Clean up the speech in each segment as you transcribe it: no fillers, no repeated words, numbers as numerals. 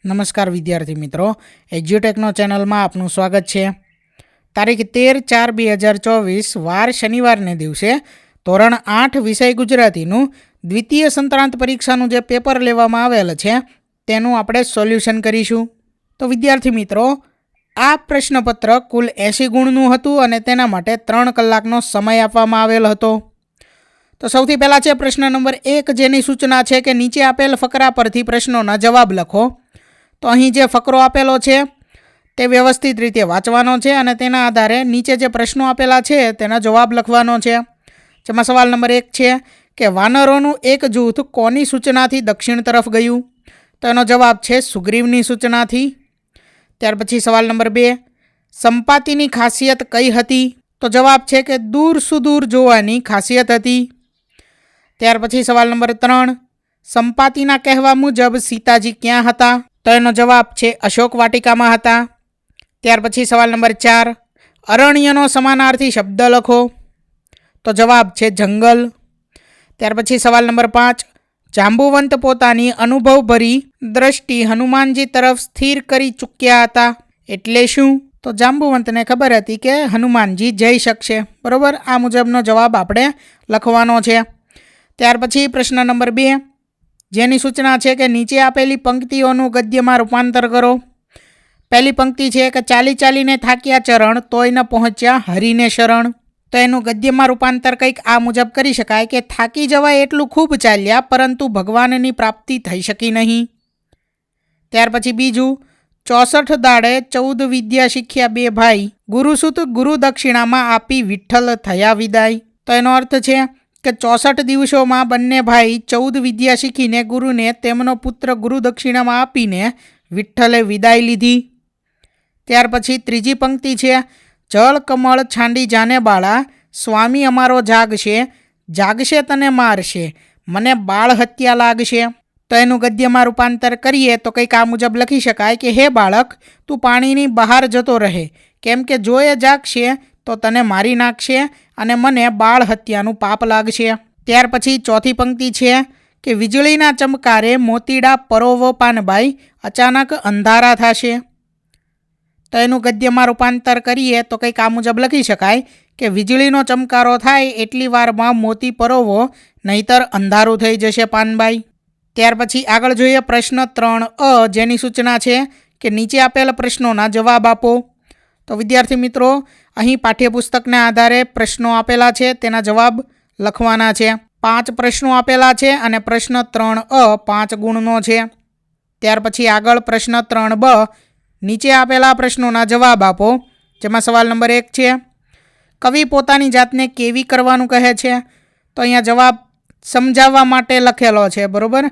નમસ્કાર વિદ્યાર્થી મિત્રો, એજ્યુટેકનો ચેનલમાં આપનું સ્વાગત છે। તારીખ 13/4/2024 વાર શનિવારને દિવસે ધોરણ 8 વિષય ગુજરાતીનું દ્વિતીય સંક્રાંત પરીક્ષાનું જે પેપર લેવામાં આવેલ છે તેનું આપણે સોલ્યુશન કરીશું। તો વિદ્યાર્થી મિત્રો, આ પ્રશ્નપત્ર કુલ 80 ગુણનું હતું અને તેના માટે 3 કલાકનો સમય આપવામાં આવેલ હતો। તો સૌથી પહેલાં છે પ્રશ્ન નંબર 1, જેની સૂચના છે કે નીચે આપેલ ફકરા પરથી પ્રશ્નોના જવાબ લખો। તો અહીં જે ફકરો આપેલો છે તે વ્યવસ્થિત રીતે વાંચવાનો છે અને તેના આધારે નીચે જે પ્રશ્નો આપેલા છે તેના જવાબ લખવાનો છે। જેમાં સવાલ નંબર 1 છે કે વાનરોનું એક જૂથ કોની સૂચનાથી દક્ષિણ તરફ ગયું? તો એનો જવાબ છે સુગ્રીવની સૂચનાથી। ત્યાર પછી સવાલ નંબર 2, સંપાતિની ખાસિયત કઈ હતી? તો જવાબ છે કે દૂર સુદૂર જોવાની ખાસિયત હતી। ત્યાર પછી સવાલ નંબર 3, સંપાતિના કહેવા મુજબ સીતાજી ક્યાં હતા? તો એનો જવાબ છે અશોક વાટિકામાં હતા। ત્યાર પછી સવાલ નંબર 4, અરણ્યનો સમાનાર્થી શબ્દ લખો। તો જવાબ છે જંગલ। ત્યાર પછી સવાલ નંબર 5, જાંબુવંત પોતાની અનુભવભરી દ્રષ્ટિ હનુમાનજી તરફ સ્થિર કરી ચૂક્યા હતા, એટલે શું? તો જાંબુવંતને ખબર હતી કે હનુમાનજી જઈ શકશે, બરાબર। આ મુજબનો જવાબ આપણે લખવાનો છે। ત્યાર પછી પ્રશ્ન નંબર 2, જેની સૂચના છે કે નીચે આપેલી પંક્તિઓનું ગદ્યમાં રૂપાંતર કરો। પહેલી પંક્તિ છે કે ચાલી ચાલીને થાક્યા ચરણ તોય ન પહોંચ્યા હરિને શરણ। તો એનું ગદ્યમાં રૂપાંતર કંઈક આ મુજબ કરી શકાય કે થાકી જવાય એટલું ખૂબ ચાલ્યા પરંતુ ભગવાનની પ્રાપ્તિ થઈ શકી નહીં। ત્યાર પછી બીજું, 64 દાડે 14 વિદ્યા શીખ્યા બે ભાઈ, ગુરુસુત ગુરુ દક્ષિણામાં આપી વિઠ્ઠલ થયા વિદાય। તો એનો અર્થ છે કે 64 દિવસોમાં બંને ભાઈ 14 વિદ્યા શીખીને ગુરુને તેમનો પુત્ર ગુરુ દક્ષિણામાં આપીને વિઠ્ઠલે વિદાય લીધી। ત્યાર પછી ત્રીજી પંક્તિ છે, જળ કમળ છાંડી જાને બાળા, સ્વામી અમારો જાગશે, જાગશે તને મારશે, મને બાળ હત્યા લાગશે। તો એનું ગદ્યમાં રૂપાંતર કરીએ તો કંઈક આ મુજબ લખી શકાય કે હે બાળક, તું પાણીની બહાર જતો રહે, કેમ કે જો એ જાગશે તો તને મારી નાખશે અને મને બાળ હત્યાનું પાપ લાગશે। ત્યાર પછી ચોથી પંક્તિ છે કે વીજળીના ચમકારે મોતીડા પરોવો પાનબાઈ, અચાનક અંધારા થશે। તો એનું ગદ્યમાં રૂપાંતર કરીએ તો કંઈક આ મુજબ લખી શકાય કે વીજળીનો ચમકારો થાય એટલી વારમાં મોતી પરોવો, નહીતર અંધારું થઈ જશે પાનબાઈ। ત્યાર પછી આગળ જોઈએ પ્રશ્ન 3 જેની સૂચના છે કે નીચે આપેલ પ્રશ્નોના જવાબ આપો। તો વિદ્યાર્થી મિત્રો, અહીં પાઠ્યપુસ્તકના આધારે પ્રશ્નો આપેલા છે તેના જવાબ લખવાના છે। 5 પ્રશ્નો આપેલા છે અને પ્રશ્ન 3 5 ગુણનો છે। ત્યાર પછી આગળ પ્રશ્ન 3 નીચે આપેલા પ્રશ્નોના જવાબ આપો। જેમાં સવાલ નંબર 1 છે, કવિ પોતાની જાતને કેવી કરવાનું કહે છે? તો અહીંયા જવાબ સમજાવવા માટે લખેલો છે, બરાબર,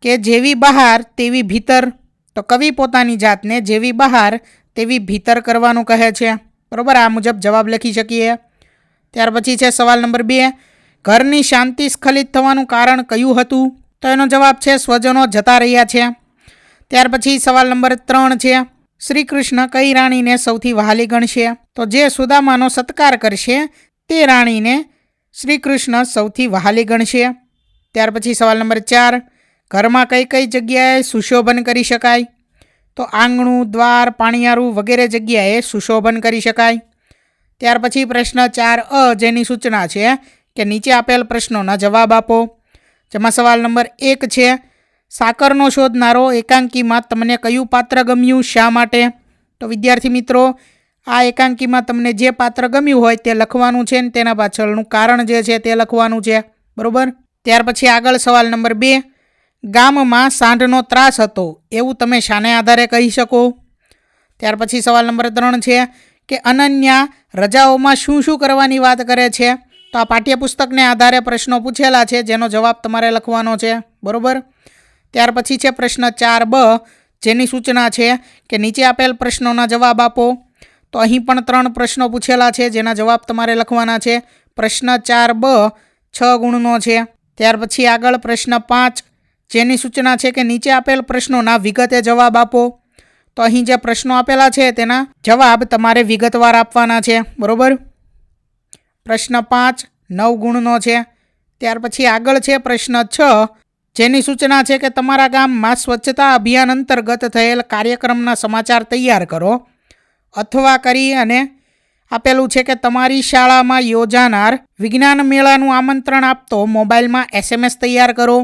કે જેવી બહાર તેવી ભીતર। તો કવિ પોતાની જાતને જેવી બહાર તેવી ભીતર કરવાનું કહે છે, બરાબર। આ મુજબ જવાબ લખી શકીએ। ત્યાર પછી છે સવાલ નંબર 2, ઘરની શાંતિ સ્ખલિત થવાનું કારણ કયું હતું? તો એનો જવાબ છે સ્વજનો જતા રહ્યા છે। ત્યાર પછી સવાલ નંબર 3 છે, શ્રી કૃષ્ણ કઈ રાણીને સૌથી વહાલી ગણશે? તો જે સુદામાનો સત્કાર કરશે તે રાણીને શ્રી કૃષ્ણ સૌથી વહાલી ગણશે। ત્યાર પછી સવાલ નંબર 4, ઘરમાં કઈ કઈ જગ્યાએ સુશોભન કરી શકાય? તો આંગણું, દ્વાર, પાણિયારું વગેરે જગ્યાએ સુશોભન કરી શકાય। ત્યાર પછી પ્રશ્ન 4 જેની સૂચના છે કે નીચે આપેલ પ્રશ્નોના જવાબ આપો। જેમાં સવાલ નંબર 1 છે, સાકરનો શોધનારો એકાંકીમાં તમને કયું પાત્ર ગમ્યું, શા માટે? તો વિદ્યાર્થી મિત્રો, આ એકાંકીમાં તમને જે પાત્ર ગમ્યું હોય તે લખવાનું છે અને તેના પાછળનું કારણ જે છે તે લખવાનું છે, બરાબર। ત્યાર પછી આગળ સવાલ નંબર 2, ગામમાં સાંઢનો ત્રાસ હતો એવું તમે શાને આધારે કહી શકો? ત્યાર પછી સવાલ નંબર 3 છે કે અનન્યા રજાઓમાં શું શું કરવાની વાત કરે છે? તો આ પાઠ્યપુસ્તકને આધારે પ્રશ્નો પૂછેલા છે જેનો જવાબ તમારે લખવાનો છે, બરાબર। ત્યાર પછી છે પ્રશ્ન 4 જેની સૂચના છે કે નીચે આપેલ પ્રશ્નોના જવાબ આપો। તો અહીં પણ 3 પ્રશ્નો પૂછેલા છે જેના જવાબ તમારે લખવાના છે। પ્રશ્ન 4 6 ગુણનો છે। ત્યાર પછી આગળ પ્રશ્ન 5 જેની સૂચના છે કે નીચે આપેલ પ્રશ્નોના વિગતે જવાબ આપો। તો અહીં જે પ્રશ્નો આપેલા છે તેના જવાબ તમારે વિગતવાર આપવાના છે, બરાબર। પ્રશ્ન 5 9 ગુણનો છે। ત્યાર પછી આગળ છે પ્રશ્ન 6 જેની સૂચના છે કે તમારા ગામમાં સ્વચ્છતા અભિયાન અંતર્ગત થયેલ કાર્યક્રમના સમાચાર તૈયાર કરો. અથવા કરી અને આપેલું છે કે તમારી શાળામાં યોજાનાર વિજ્ઞાન મેળાનું આમંત્રણ આપતો મોબાઈલમાં SMS તૈયાર કરો.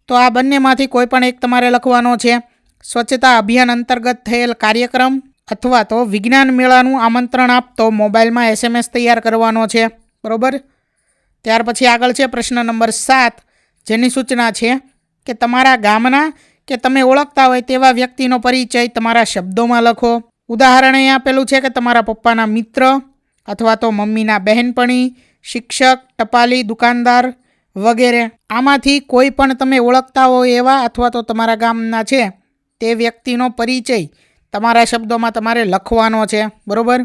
તો આ બંનેમાંથી કોઈ પણ એક તમારે લખવાનો છે. સ્વચ્છતા અભિયાન અંતર્ગત થયેલ કાર્યક્રમ અથવા તો વિજ્ઞાન મેળાનું આમંત્રણ આપતો મોબાઈલમાં SMS તૈયાર કરવાનો છે. બરાબર. ત્યાર પછી આગળ છે પ્રશ્ન નંબર 7, જેની સૂચના છે કે તમારા ગામના કે તમે ઓળખતા હોય તેવા વ્યક્તિનો પરિચય તમારા શબ્દોમાં લખો. ઉદાહરણ અહીં આપેલું છે કે તમારા પપ્પાના મિત્ર અથવા તો મમ્મીના બહેનપણી, શિક્ષક, ટપાલી, દુકાનદાર વગેરે. આમાંથી કોઈ પણ તમે ઓળખતા હોય એવા અથવા તો તમારા ગામના છે તે વ્યક્તિનો પરિચય તમારા શબ્દોમાં તમારે લખવાનો છે. બરાબર.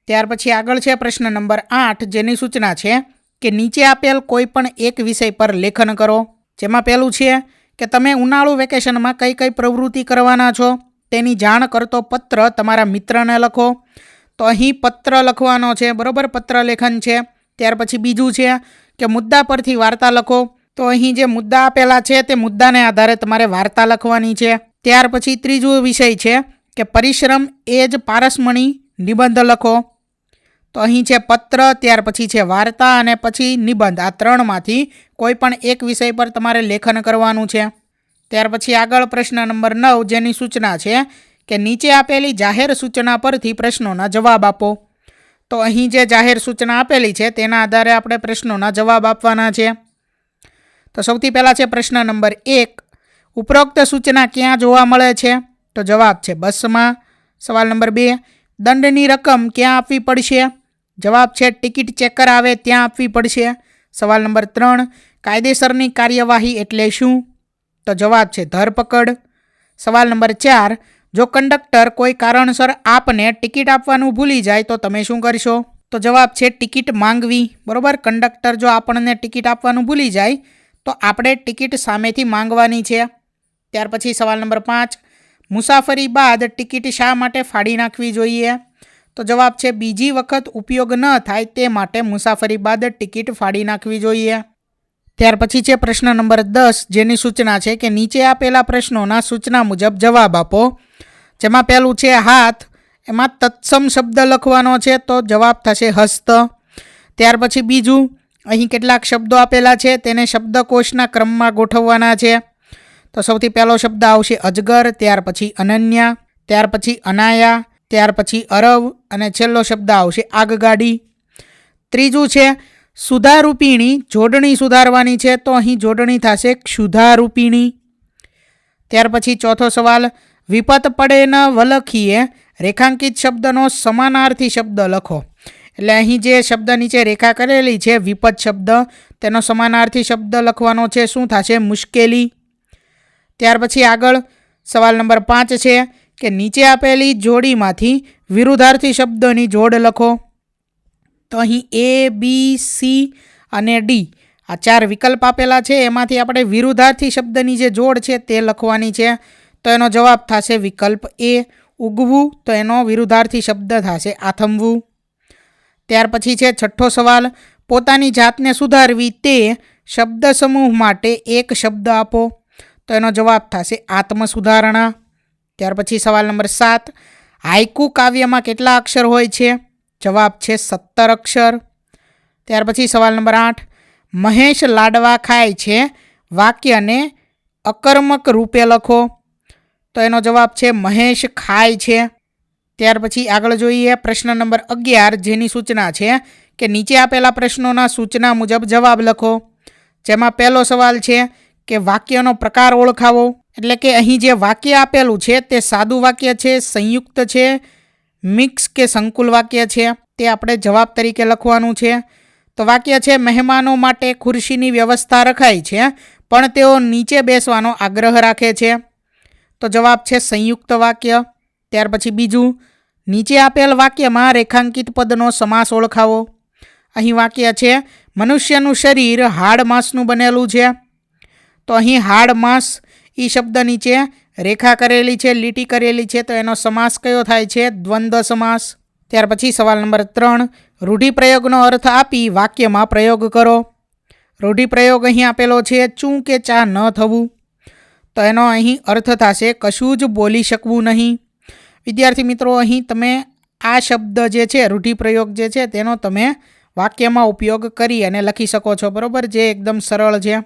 ત્યાર પછી આગળ છે પ્રશ્ન નંબર 8, જેની સૂચના છે કે નીચે આપેલ કોઈ પણ એક વિષય પર લેખન કરો. જેમાં પહેલું છે કે તમે ઉનાળુ વેકેશનમાં કઈ કઈ પ્રવૃત્તિ કરવાના છો તેની જાણ કરતો પત્ર તમારા મિત્રને લખો. તો અહીં પત્ર લખવાનો છે. બરાબર. પત્ર લેખન છે. ત્યાર પછી બીજું છે કે મુદ્દા પરથી વાર્તા લખો. તો અહીં જે મુદ્દા આપેલા છે તે મુદ્દાને આધારે તમારે વાર્તા લખવાની છે. ત્યાર પછી ત્રીજો વિષય છે કે પરિશ્રમ એ જ પારસમણી, નિબંધ લખો. તો અહીં છે પત્ર, ત્યાર પછી છે વાર્તા અને પછી નિબંધ. આ ત્રણમાંથી કોઈ પણ એક વિષય પર તમારે લેખન કરવાનું છે. ત્યાર પછી આગળ પ્રશ્ન નંબર 9, જેની સૂચના છે કે નીચે આપેલી જાહેર સૂચના પરથી પ્રશ્નોના જવાબ આપો. તો અહીં જે જાહેર સૂચના આપેલી છે તેના આધારે આપણે પ્રશ્નોના જવાબ આપવાના છે. તો સૌથી પહેલાં છે પ્રશ્ન નંબર 1, ઉપરોક્ત સૂચના ક્યાં જોવા મળે છે? તો જવાબ છે બસમાં. સવાલ નંબર 2, દંડની રકમ ક્યાં આપવી પડશે? જવાબ છે ટિકિટ ચેકર આવે ત્યાં આપવી પડશે. સવાલ નંબર 3, કાયદેસરની કાર્યવાહી એટલે શું? તો જવાબ છે ધરપકડ. સવાલ નંબર 4, જો કંડક્ટર કોઈ કારણસર આપને ટિકિટ આપવાનું ભૂલી જાય તો તમે શું કરશો? તો જવાબ છે ટિકિટ માંગવી. બરાબર. કંડક્ટર જો આપણને ટિકિટ આપવાનું ભૂલી જાય તો આપણે ટિકિટ સામેથી માંગવાની છે. ત્યાર પછી સવાલ નંબર 5, મુસાફરી બાદ ટિકિટ શા માટે ફાડી નાખવી જોઈએ? તો જવાબ છે બીજી વખત ઉપયોગ ન થાય તે માટે મુસાફરી બાદ ટિકિટ ફાડી નાખવી જોઈએ. ત્યાર પછી છે પ્રશ્ન નંબર 10, જેની સૂચના છે કે નીચે આપેલા પ્રશ્નોના સૂચના મુજબ જવાબ આપો. જેમાં પહેલું છે હાથ, એમાં તત્સમ શબ્દ લખવાનો છે તો જવાબ થશે હસ્ત. ત્યાર પછી બીજું, અહીં કેટલાક શબ્દો આપેલા છે તેને શબ્દકોશના ક્રમમાં ગોઠવવાના છે. તો સૌથી પહેલો શબ્દ આવશે અજગર, ત્યાર પછી અનન્યા, ત્યાર પછી અનાયા, ત્યાર પછી અરવ અને છેલ્લો શબ્દ આવશે આગગાડી. ત્રીજું છે સુધારૂપિણી, જોડણી સુધારવાની છે તો અહીં જોડણી થશે ક્ષુધારૂપિણી. ત્યાર પછી ચોથો સવાલ, વિપત પડે ન વલખીએ રેખાંકિત શબ્દનો સમાનાર્થી શબ્દ લખો. એટલે અહીં જે શબ્દ નીચે રેખા કરેલી છે વિપત શબ્દ, તેનો સમાનાર્થી શબ્દ લખવાનો છે. શું થશે? મુશ્કેલી. ત્યાર પછી આગળ સવાલ નંબર 5 છે કે નીચે આપેલી જોડીમાંથી વિરુદ્ધાર્થી શબ્દોની જોડ લખો. તો અહીં A, B, C અને D આ 4 વિકલ્પ આપેલા છે. એમાંથી આપણે વિરુદ્ધાર્થી શબ્દની જે જોડ છે તે લખવાની છે. તો એનો જવાબ થશે વિકલ્પ A, ઉગવું. તો એનો વિરુદ્ધાર્થી શબ્દ થશે આથમવું. ત્યાર પછી છે છઠ્ઠો સવાલ, પોતાની જાતને સુધારવી તે શબ્દ સમૂહ માટે એક શબ્દ આપો. તો એનો જવાબ થશે આત્મસુધારણા. ત્યાર પછી સવાલ નંબર 7, હાઇકુ કાવ્યમાં કેટલા અક્ષર હોય છે? જવાબ છે 17 અક્ષર. ત્યાર પછી સવાલ નંબર 8, મહેશ લાડવા ખાય છે વાક્યને અકર્મક રૂપે લખો. તો એનો જવાબ છે મહેશ ખાય છે. ત્યાર પછી આગળ જોઈએ પ્રશ્ન નંબર 11, જેની સૂચના છે કે નીચે આપેલા પ્રશ્નોના સૂચના મુજબ જવાબ લખો. જેમાં પહેલો સવાલ છે કે વાક્યનો પ્રકાર ઓળખાવો. એટલે કે અહીં જે વાક્ય આપેલું છે તે સાદું વાક્ય છે, સંયુક્ત છે, મિક્સ કે સંકુલ વાક્ય છે, તે આપણે જવાબ તરીકે લખવાનું છે. તો વાક્ય છે મહેમાનો માટે ખુરશીની વ્યવસ્થા રખાઈ છે પણ તેઓ નીચે બેસવાનો આગ્રહ રાખે છે. તો જવાબ છે સંયુક્ત વાક્ય. ત્યાર પછી બીજું, નીચે આપેલ વાક્યમાં રેખાંકિત પદનો સમાસ ઓળખાવો. અહીં વાક્ય છે મનુષ્યનું શરીર હાડ માંસનું બનેલું છે. તો અહીં હાડ માંસ એ શબ્દ નીચે રેખા કરેલી છે, લીટી કરેલી છે, તો એનો સમાસ કયો થાય છે? દ્વંદ્વ સમાસ. ત્યાર પછી સવાલ નંબર 3, રૂઢિપ્રયોગનો અર્થ આપી વાક્યમાં પ્રયોગ કરો. રૂઢિપ્રયોગ અહીં આપેલો છે ચૂં કે ચા ન થવું. તો એનો અહીં અર્થ થશે કશું જ બોલી શકવું નહીં. વિદ્યાર્થી મિત્રો, અહીં તમે આ શબ્દ જે છે, રૂઢિપ્રયોગ જે છે, તેનો તમે વાક્યમાં ઉપયોગ કરી અને લખી શકો છો, બરાબર, જે એકદમ સરળ છે.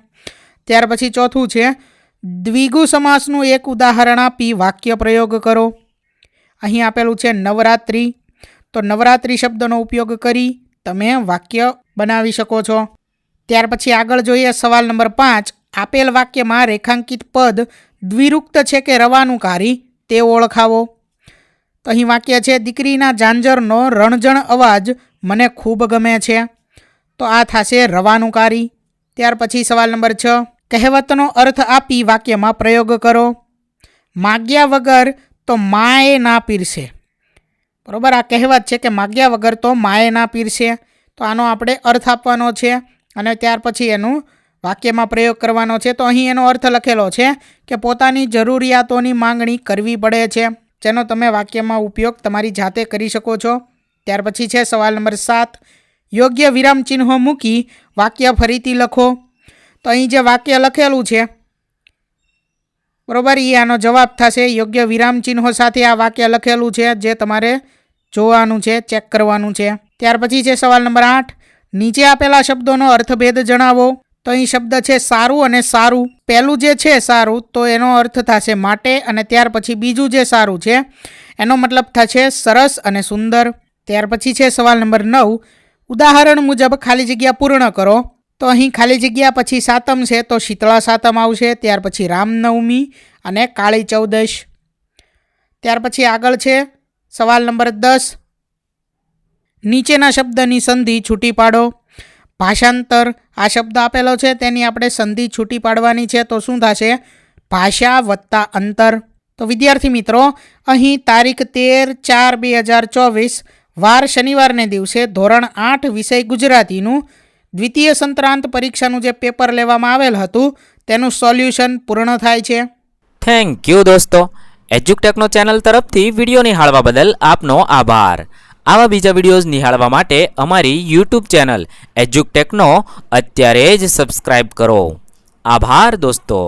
ત્યાર પછી ચોથું છે દ્વિગુ સમાસનું એક ઉદાહરણ આપી વાક્ય પ્રયોગ કરો. અહીં આપેલું છે નવરાત્રિ, તો નવરાત્રિ શબ્દનો ઉપયોગ કરી તમે વાક્ય બનાવી શકો છો. ત્યાર પછી આગળ જોઈએ સવાલ નંબર 5. આપેલ વાક્યમાં રેખાંકિત પદ દ્વિરુક્ત છે કે રવાનુંકારી તે ઓળખાવો. તો અહીં વાક્ય છે દીકરીના ઝાંઝરનો રણજણ અવાજ મને ખૂબ ગમે છે, તો આ થશે રવાનુંકારી. ત્યાર પછી સવાલ નંબર 6. કહેવતનો અર્થ આપી વાક્યમાં પ્રયોગ કરો. માગ્યા વગર તો માએ ના પીરસે, બરાબર, આ કહેવત છે કે માગ્યા વગર તો માએ ના પીરસે, તો આનો આપણે અર્થ આપવાનો છે અને ત્યાર પછી એનું વાક્યમાં પ્રયોગ કરવાનો છે. તો અહીં એનો અર્થ લખેલો છે કે પોતાની જરૂરિયાતોની માંગણી કરવી પડે છે, જેનો તમે વાક્યમાં ઉપયોગ તમારી જાતે કરી શકો છો. ત્યાર પછી છે સવાલ નંબર 7. યોગ્ય વિરામચિહ્નો મૂકી વાક્ય ફરીથી લખો. તો અહીં જે વાક્ય લખેલું છે, બરાબર, એ આનો જવાબ થશે. યોગ્ય વિરામચિહ્નો સાથે આ વાક્ય લખેલું છે, જે તમારે જોવાનું છે, ચેક કરવાનું છે. ત્યાર પછી છે સવાલ નંબર 8. નીચે આપેલા શબ્દોનો અર્થભેદ જણાવો. તો અહીં શબ્દ છે સારું અને સારું. પહેલું જે છે સારું, તો એનો અર્થ થશે માટે, અને ત્યાર પછી બીજું જે સારું છે એનો મતલબ થશે સરસ અને સુંદર. ત્યાર પછી છે સવાલ નંબર 9. ઉદાહરણ મુજબ ખાલી જગ્યા પૂર્ણ કરો. તો અહીં ખાલી જગ્યા પછી સાતમ છે, તો શીતળા સાતમ આવશે. ત્યાર પછી રામનવમી અને કાળી ચૌદશ. ત્યાર પછી આગળ છે સવાલ નંબર 10. નીચેના શબ્દની સંધિ છૂટી પાડો. ભાષાંતર, આ શબ્દ આપેલો છે તેની આપણે સંધિ છૂટી પાડવાની છે, તો શું થશે? ભાષા વત્તા અંતર. તો વિદ્યાર્થી મિત્રો, અહીં તારીખ 13/4/2024 વાર શનિવારને દિવસે ધોરણ 8 વિષય ગુજરાતીનું દ્વિતીય સંત્રાંત પરીક્ષાનું જે પેપર લેવામાં આવેલ હતું તેનું સોલ્યુશન પૂર્ણ થાય છે. થેન્ક યુ દોસ્તો. એજ્યુકટેકનો ચેનલ તરફથી વિડીયો નિહાળવા બદલ આપનો આભાર. આવા બીજા વિડીયોઝ નિહાળવા માટે અમારી યુટ્યુબ ચેનલ એજ્યુકટેકનો અત્યારે જ સબસ્ક્રાઇબ કરો. આભાર દોસ્તો.